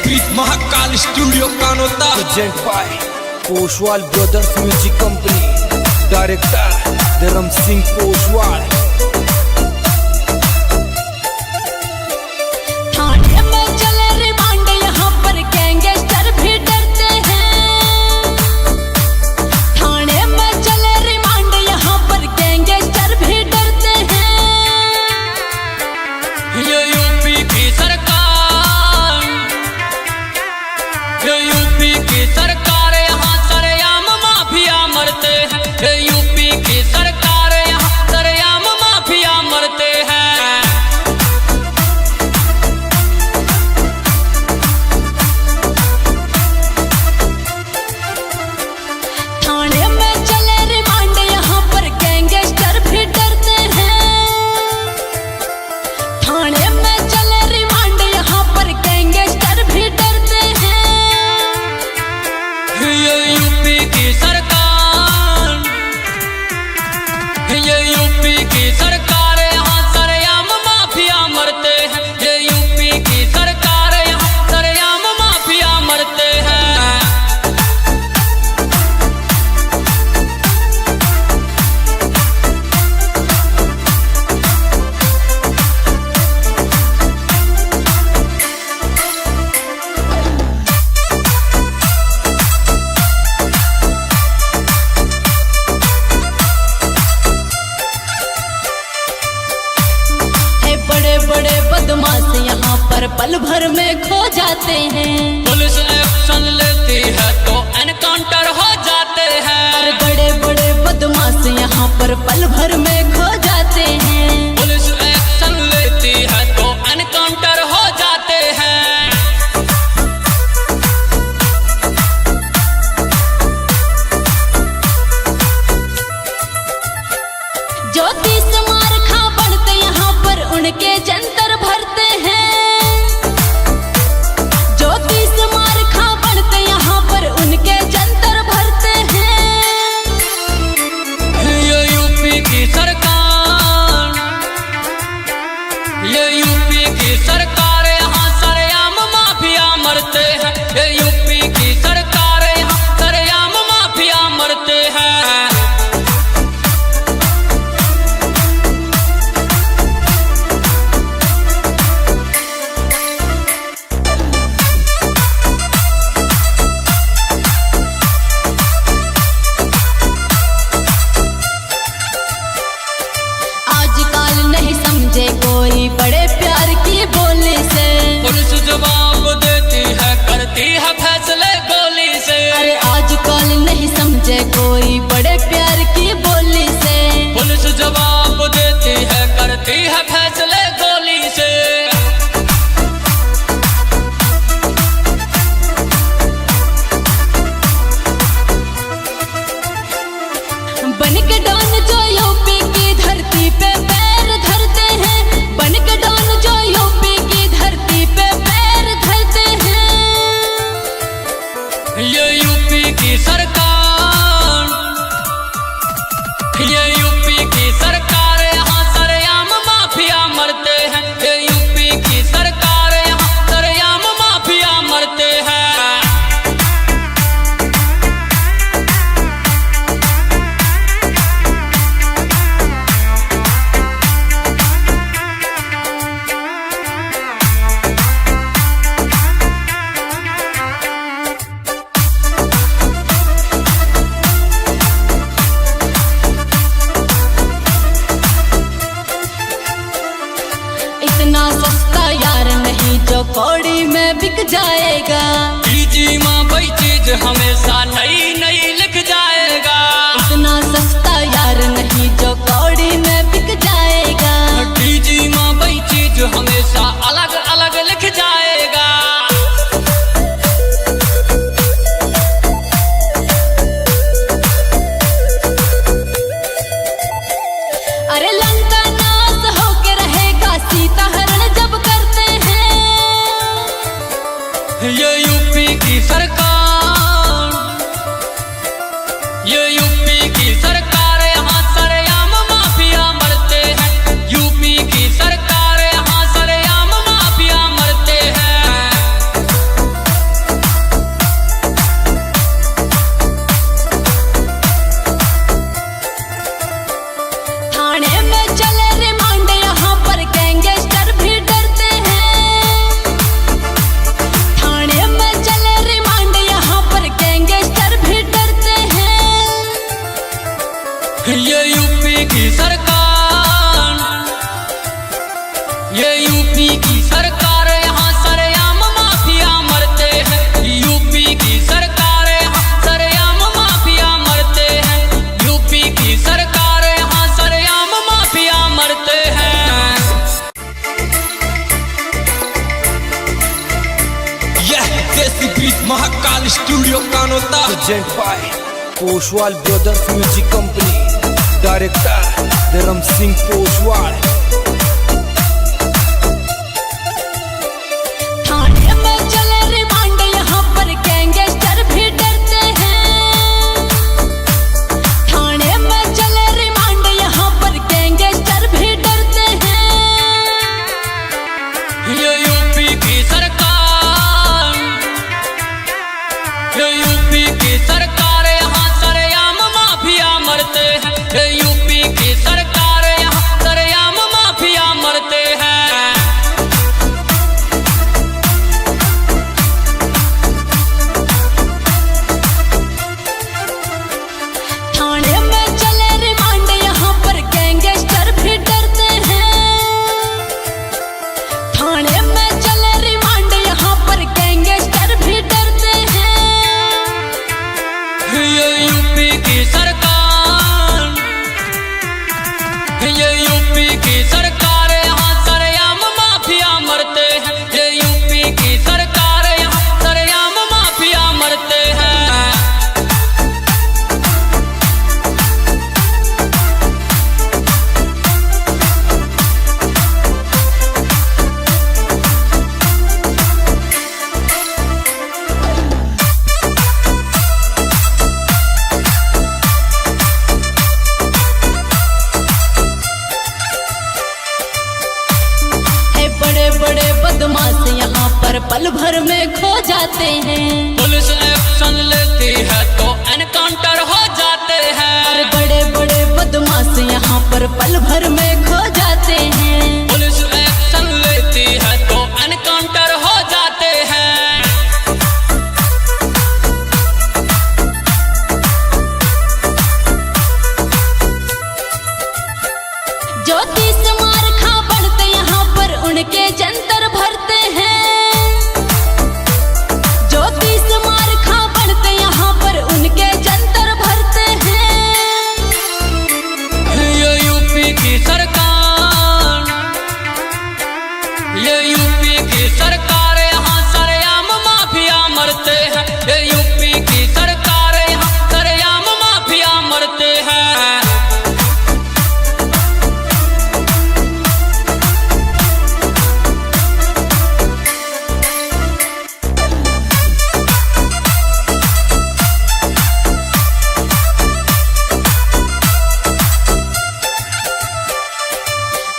Beat Mahakal studio Kanota present by Poshwal brothers music company, director Dharm Singh Poshwal. बदमाश यहाँ पर पल भर में खो जाते हैं। पुलिस एक्शन लेती है तो एनकाउंटर हो जाते हैं। बड़े बड़े बदमाश यहाँ पर पल भर में खो जाते हैं। पुलिस एक्शन लेती है तो एनकाउंटर हो जाते हैं। ज्योतिष मारखा बनते यहाँ पर उनके जंतर भरते हैं। ज्योतिष मारखा बनते यहाँ पर उनके जंतर भरते हैं। ये यूपी की सरकार, ये यूपी की सरकार, यहाँ सरेआम माफिया मरते हैं। ये यूपी की सरकार, यहाँ सरेआम माफिया मरते हैं। कोई बड़े प्यार की बोली से पुलिस जवाब देती है, करती है फैसले गोली से। अरे आजकल नहीं समझे कोई बड़े प्यार की बोली से। पुलिस जवाब देती है, करती है फैसले गोली से। बन के डॉन जो यूपी की धरती पे पैर धरते हैं। बन के डॉन जो यूपी की धरती पे पैर धरते हैं। ये यूपी की सरकार, ये यूपी की सरकार, यहाँ सरेआम माफिया मरते हैं। ये यूपी की सरकार, यहाँ सरेआम माफिया मरते हैं। इतना सस्ता यार नहीं जो कौड़ी में बिक जाएगा। जी माँ वही चीज हमेशा नई नई लिख जाएगा। इतना सस्ता यार नहीं जो कौड़ी में बिक जाएगा। जी माँ वही चीज हमेशा अलग अलग लिख जाएगा। अरे लंका नाश होके रहेगा सीता हरण जब करते हैं। ये यूपी की सरकार, Present by Poshwal Brothers Music Company. Director Dharam Singh Poshwal. थाने में चले रिमांड, यहाँ पर गैंगस्टर भी डरते हैं। थाने में चले रिमांड, यहाँ पर गैंगस्टर भी डरते हैं। ये यूपी की सरकार, ये यूपी की सरकार, यहाँ सरेआम माफिया मरते हैं। ये यूपी की सरकार, यहाँ सरेआम माफिया मरते हैं। थाने में चले रिमांड, यहाँ पर गैंगस्टर भी डरते हैं। थाने में चले रिमांड, यहाँ पर गैंगस्टर भी डरते हैं। ये यूपी की सरकार, ये यूपी की सरकार, यहाँ सरेआम माफिया मरते हैं। ये यूपी की सरकार, यहाँ सरेआम माफिया मरते हैं। है बड़े बड़े बदमाश यहाँ पर पल भर में खो जाते हैं। पुलिस एक्शन लेती है तो एनकाउंटर हो जाते हैं। और बड़े बड़े बदमाश यहाँ पर पल भर में खो जाते हैं। पुलिस एक्शन लेती है तो एनकाउंटर हो जाते हैं। ज्योतिष मार खा बढ़ते यहाँ पर उनके जंतर भरते हैं। ज्योतिष मार खा बढ़ते यहाँ पर उनके जंतर भरते हैं। ये यूपी की सरकार, ये यूपी की सरकार, यहाँ सरेआम माफिया मरते हैं। ये यूपी की सरकार, यहाँ सरेआम माफिया मरते हैं।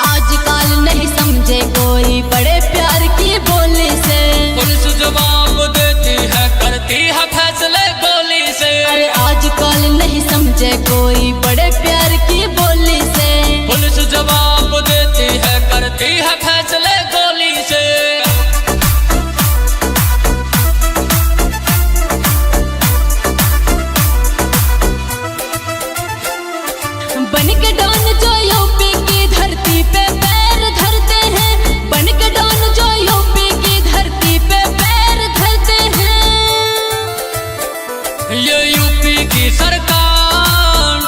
आजकल नहीं समझे कोई बड़े प्यार की बोली से। पुलिस जवाब देती है, करती है फैसले गोली से। अरे आजकल नहीं समझे कोई बड़े प्यार की बोली से। पुलिस जवाब देती है, करती है फैसले गोली से। बन के डॉन जो यूपी की धरती पे पैर धरते हैं। बन के डॉन जो यूपी की धरती पे पैर धरते हैं। ये यूपी की सरकार,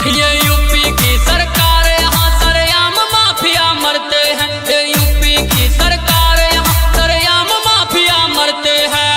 ये यूपी की सरकार, यहाँ सरेआम माफिया मरते हैं। ये यूपी की सरकार, यहाँ सरेआम माफिया मरते हैं।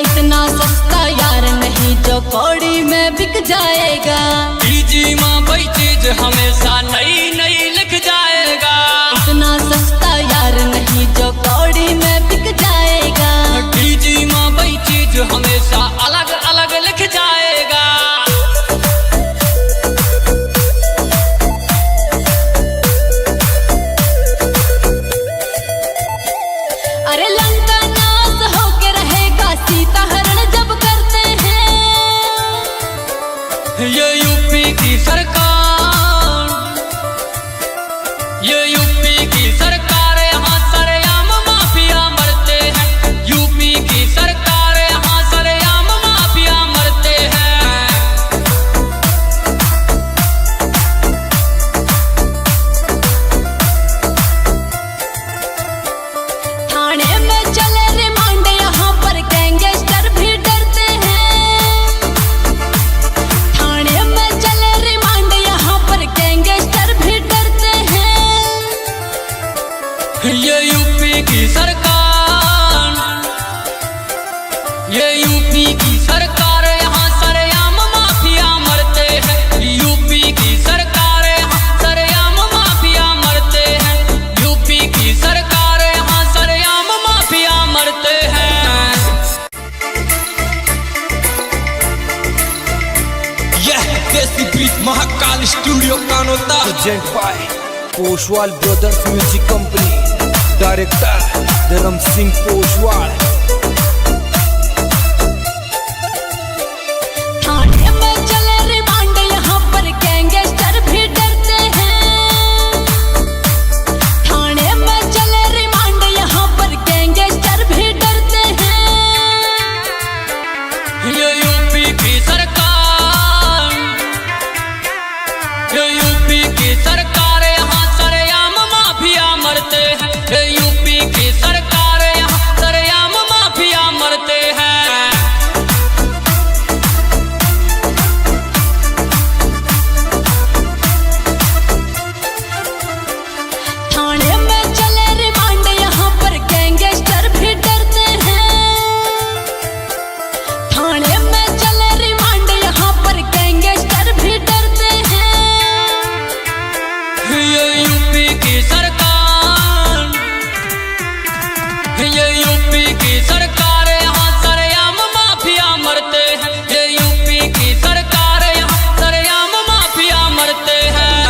इतना सस्ता यार नहीं जो कौड़ी में बिक जाएगा। जी माँ वही चीज हमेशा नई नई लिख जाएगा। इतना सस्ता यार नहीं जो कौड़ी में बिक जाएगा। जी माँ वही चीज हमेशा अलग अलग लिख जाएगा। अरे लंका नाश होके रहेगा सीता हरण जब करते हैं। ये यूपी की सरकार, ये यूपी की सरकार, यहाँ सरेआम माफिया मरते हैं। यूपी की सरकार, यहाँ सरेआम माफिया मरते हैं। Bridge Mahakal studio Kanota present by Poshwal brothers music company, director Dharm Singh Poshwal. थाने में चले रिमांड, यहाँ पर गैंगस्टर भी डरते हैं। थाने में चले रिमांड, यहाँ पर गैंगस्टर भी डरते हैं। ये यूपी की सरकार, ये यूपी की सरकार, यहाँ सरेआम माफिया मरते हैं। ये यूपी की सरकार, यहाँ सरेआम माफिया मरते हैं। थाने में चले रिमांड, यहाँ पर गैंगस्टर भी डरते हैं। थाने में चले रिमांड, यहाँ पर गैंगस्टर भी डरते हैं। ये यूपी की सरकार, ये यूपी की सरकार, यहाँ सरेआम माफिया मरते हैं। ये यूपी की सरकार, यहाँ सरेआम माफिया मरते हैं।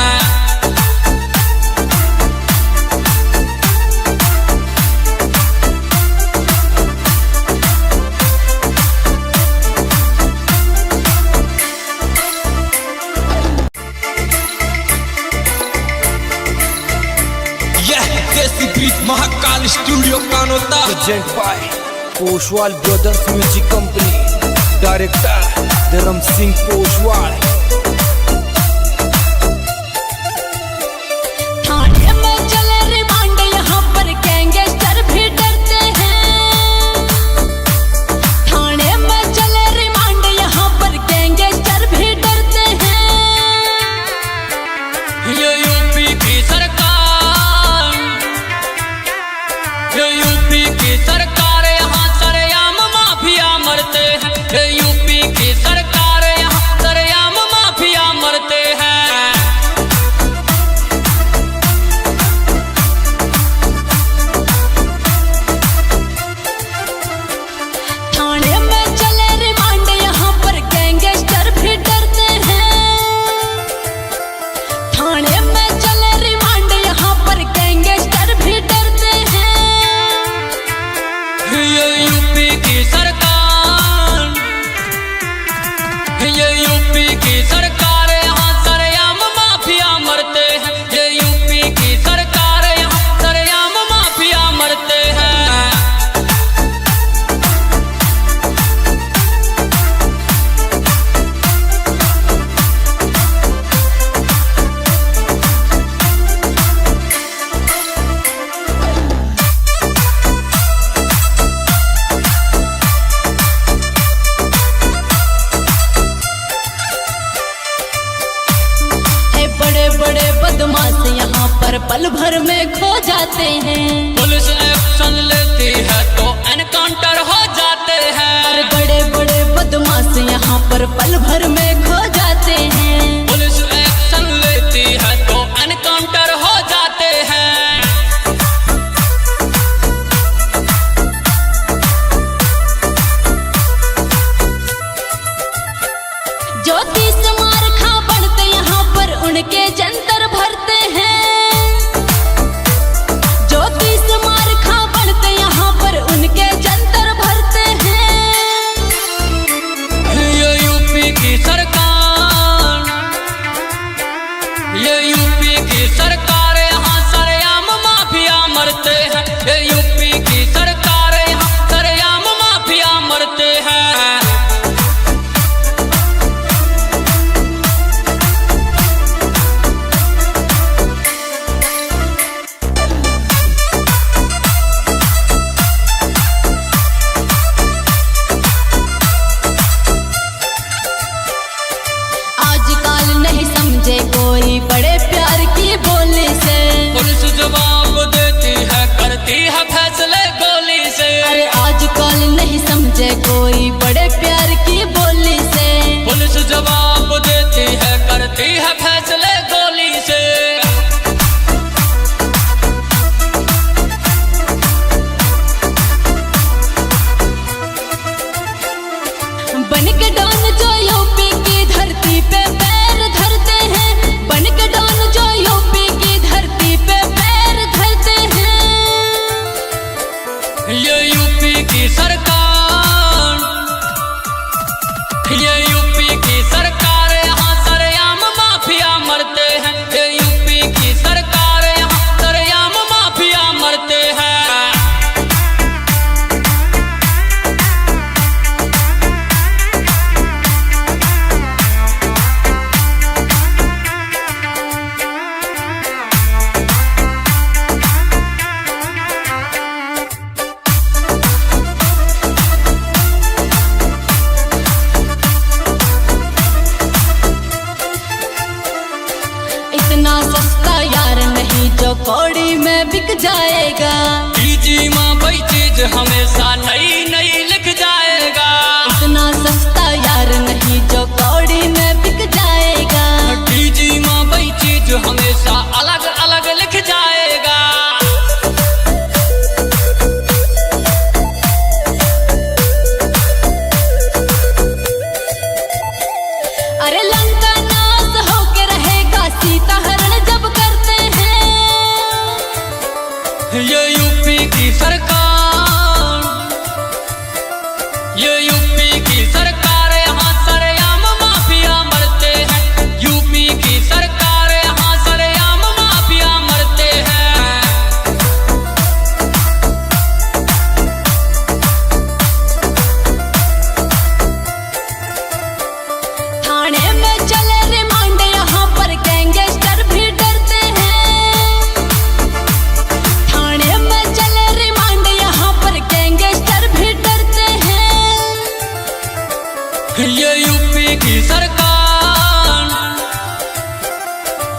यह देसी bridge Mahakal studio Kanota present by Poshwal brothers music company, director Dharm Singh Poshwal. थाने में चले रिमांड, यहाँ पर गैंगस्टर भी डरते हैं। थाने में चले रिमांड, यहाँ पर गैंगस्टर भी डरते हैं। ये यूपी की सरकार, ये यूपी की सरकार, यहाँ सरेआम माफिया मरते हैं। ये यूपी की सरकार, यहाँ सरेआम माफिया मरते हैं। थाने में चले रिमांड, यहाँ पर गैंगस्टर भी डरते हैं। थाने में चले रिमांड, यहाँ पर गैंगस्टर भी डरते हैं। ये यूपी की सरकार, ये यूपी की सरकार, यहाँ सरेआम माफिया मरते हैं। ये यूपी की सरकार, यहाँ सरेआम माफिया मरते हैं। ये बड़े बड़े बदमाश यहाँ पर पल भर में खो जाते हैं। पुलिस एक्शन लेती है तो एनकाउंटर हो जाते हैं। और बड़े बड़े बदमाश यहाँ पर पल भर में खो जाते हैं। पुलिस एक्शन लेती है तो एनकाउंटर हो जाते हैं। ज्योतिष मार खा बनते यहाँ पर उनके जंतर भरते हैं। ज्योतिष मार खा बनते यहाँ पर उनके जंतर भरते हैं। ये यूपी की सरकार, ये यूपी की सरकार, यहाँ सरेआम माफिया मरते हैं। ये यूपी की सरकार, यहाँ सरेआम माफिया मरते हैं। आजकल नहीं समझे कोई बड़े प्यार की बोली से। पुलिस जवाब देती है, करती है फैसले गोली से। अरे आजकल नहीं समझे कोई बड़े प्यार की बोली से। पुलिस जवाब देती है, करती है फैसले गोली से। बन के डॉन जो यूपी की धरती पे पैर हमेशा नई नई लिख जाएगा। इतना सस्ता यार नहीं जो कौड़ी में बिक जाएगा। डीजी माँ वही चीज हमेशा अलग अलग लिख जाएगा। अरे लंका नाश होके रहेगा सीता हरण जब करते हैं। ये यूपी की सरकार, ये यूपी की सरकार, यहाँ सरेआम माफिया मरते हैं। यूपी की सरकार, यहाँ सरेआम माफिया मरते हैं। थाने में चले रिमांड यहाँ पर गैंगस्टर भी डरते हैं। थाने में चले रिमांड यहाँ पर गैंगस्टर भी डरते हैं। ये यूपी की सरकार,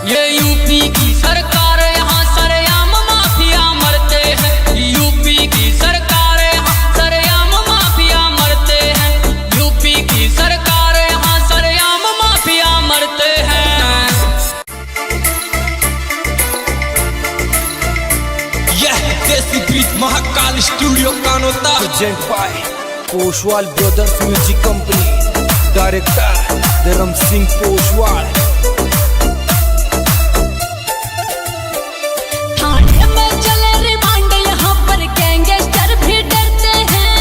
ये यूपी की सरकार, यहाँ सरेआम माफिया मरते हैं। यूपी की सरकार, यहाँ सरेआम माफिया मरते हैं। यूपी की सरकार, यहाँ सरेआम माफिया मरते हैं। यह desi beat Mahakal studio Kanota. Present by Poshwal brothers music company, director Dharm Singh Poshwal. थाने में चले रिमांड यहाँ पर गैंगस्टर भी डरते हैं।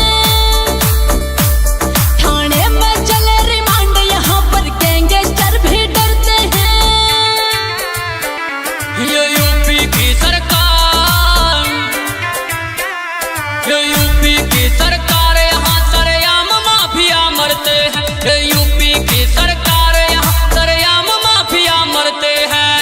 थाने में चले रिमांड यहाँ पर गैंगस्टर भी डरते हैं। ये यूपी की सरकार, ये यूपी की सरकार, यहाँ सरेआम माफिया मरते हैं। ये यूपी की सरकार, यहाँ सरेआम माफिया मरते हैं।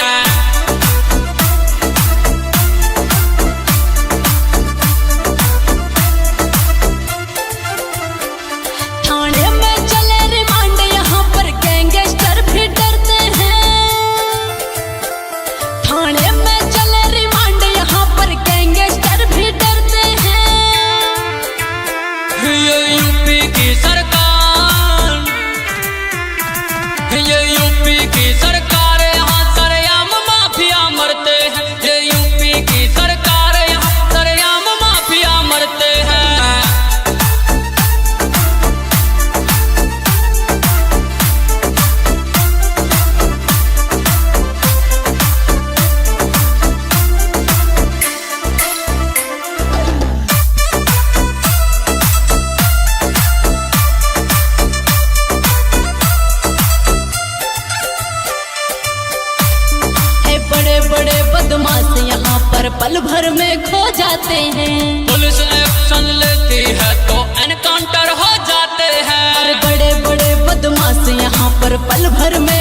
थाने में चले रिमांड यहाँ पर गैंगस्टर भी डरते हैं। थाने में चले रिमांड यहाँ पर गैंगस्टर भी डरते हैं। ये यूपी की सरकार, ये यूपी की सरकार, यहाँ सरेआम माफिया मरते हैं। ये यूपी की सरकार, यहाँ सरेआम माफिया मरते हैं। है बड़े बड़े बदमाश यहाँ पर पल भर में खो जाते हैं। पुलिस एक्शन लेती है तो एनकाउंटर हो जाते हैं। और बड़े बड़े बदमाश यहाँ पर पल भर में